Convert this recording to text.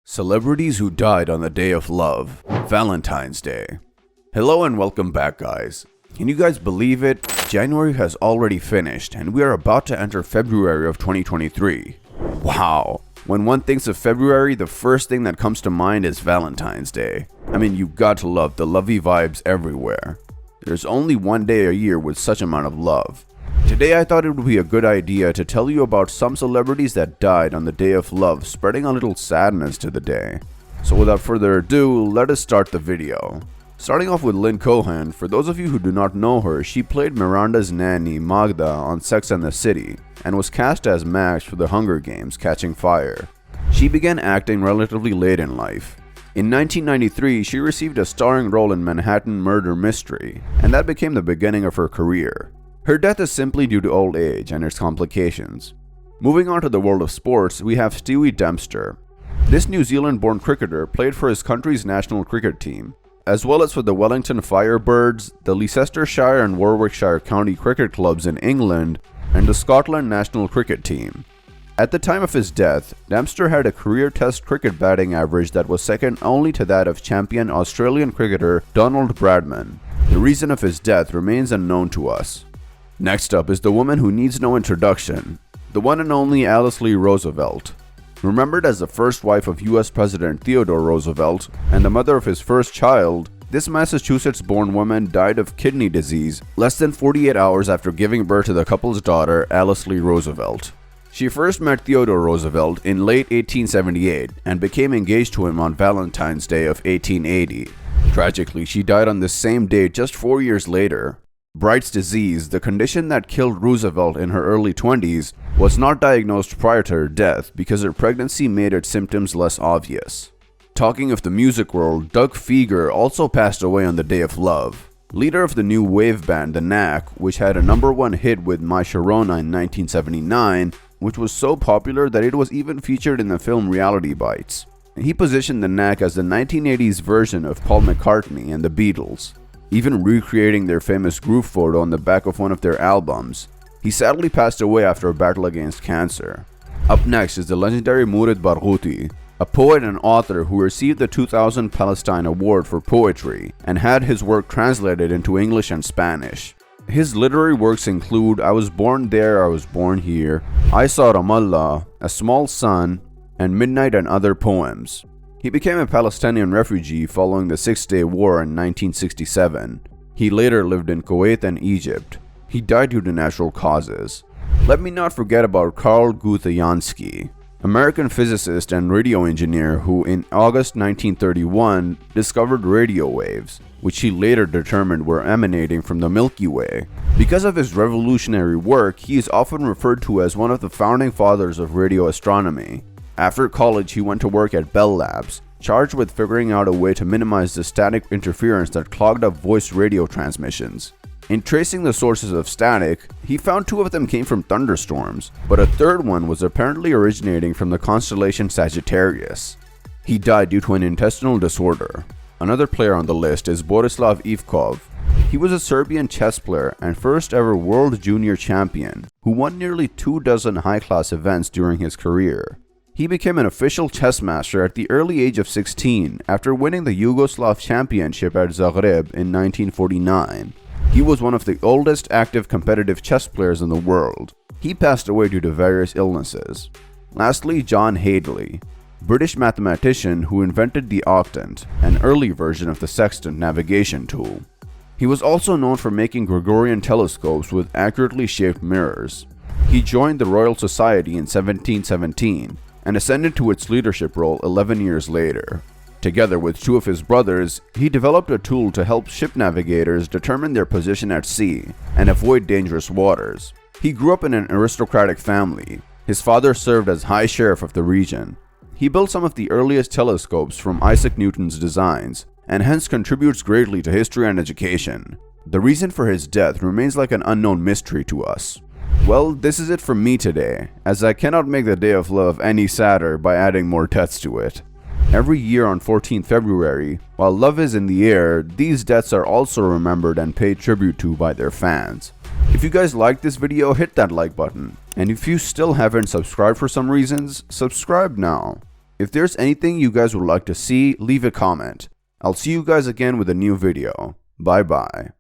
Celebrities who died on the day of love, Valentine's Day. Hello and welcome back, guys. Can you guys believe it? January has already finished and we are about to enter February of 2023. Wow. When one thinks of February, the first thing that comes to mind is Valentine's Day. I mean, you got to love the lovey vibes everywhere. There's only one day a year with such amount of love. Today I thought it would be a good idea to tell you about some celebrities that died on the day of love, spreading a little sadness to the day. So without further ado, let us start the video. Starting off with Lynn Cohen. For those of you who do not know her, she played Miranda's nanny Magda on Sex and the City and was cast as Max for the Hunger Games: Catching Fire. She began acting relatively late in life. In 1993, she received a starring role in Manhattan Murder Mystery, and that became the beginning of her career. Her death is simply due to old age and its complications. Moving on to the world of sports, we have Stewie Dempster. This New Zealand-born cricketer played for his country's national cricket team, as well as for the Wellington Firebirds, the Leicestershire and Warwickshire County cricket clubs in England, and the Scotland national cricket team. At the time of his death, Dempster had a career Test cricket batting average that was second only to that of champion Australian cricketer Donald Bradman. The reason of his death remains unknown to us. Next up is the woman who needs no introduction, the one and only Alice Lee Roosevelt. Remembered as the first wife of US President Theodore Roosevelt and the mother of his first child, this Massachusetts-born woman died of kidney disease less than 48 hours after giving birth to the couple's daughter, Alice Lee Roosevelt. She first met Theodore Roosevelt in late 1878 and became engaged to him on Valentine's Day of 1880. Tragically, she died on this same day just 4 years later. Bright's disease, the condition that killed Roosevelt in her early 20s, was not diagnosed prior to her death because her pregnancy made its symptoms less obvious. Talking of the music world, Doug Fieger also passed away on the day of love. Leader of the new wave band The Knack, which had a #1 hit with My Sharona in 1979, which was so popular that it was even featured in the film Reality Bites. He positioned The Knack as the 1980s version of Paul McCartney and the Beatles, even recreating their famous group photo on the back of one of their albums. He sadly passed away after a battle against cancer. Up next is the legendary Mourid Barghouti, a poet and author who received the 2000 Palestine Award for Poetry and had his work translated into English and Spanish. His literary works include I Was Born There, I Was Born Here, I Saw Ramallah, A Small Sun, and Midnight and Other Poems. He became a Palestinian refugee following the Six-Day War in 1967. He later lived in Kuwait and Egypt. He died due to natural causes. Let me not forget about Carl Guthayansky, American physicist and radio engineer who in August 1931 discovered radio waves, which he later determined were emanating from the Milky Way. Because of his revolutionary work, he is often referred to as one of the founding fathers of radio astronomy. After college, he went to work at Bell Labs, charged with figuring out a way to minimize the static interference that clogged up voice radio transmissions. In tracing the sources of static, he found 2 of them came from thunderstorms, but a third one was apparently originating from the constellation Sagittarius. He died due to an intestinal disorder. Another player on the list is Borislav Ivkov. He was a Serbian chess player and first ever world junior champion, who won nearly 24 high-class events during his career. He became an official chess master at the early age of 16 after winning the Yugoslav Championship at Zagreb in 1949. He was one of the oldest active competitive chess players in the world. He passed away due to various illnesses. Lastly, John Hadley, British mathematician who invented the octant, an early version of the sextant navigation tool. He was also known for making Gregorian telescopes with accurately shaped mirrors. He joined the Royal Society in 1717 and ascended to its leadership role 11 years later. Together with 2 of his brothers, he developed a tool to help ship navigators determine their position at sea and avoid dangerous waters. He grew up in an aristocratic family. His father served as High Sheriff of the region. He built some of the earliest telescopes from Isaac Newton's designs, and hence contributes greatly to history and education. The reason for his death remains like an unknown mystery to us. Well, this is it from me today, as I cannot make the day of love any sadder by adding more deaths to it. Every year on 14th February, while love is in the air, these deaths are also remembered and paid tribute to by their fans. If you guys liked this video, hit that like button. And if you still haven't subscribed for some reasons, subscribe now. If there's anything you guys would like to see, leave a comment. I'll see you guys again with a new video. Bye bye.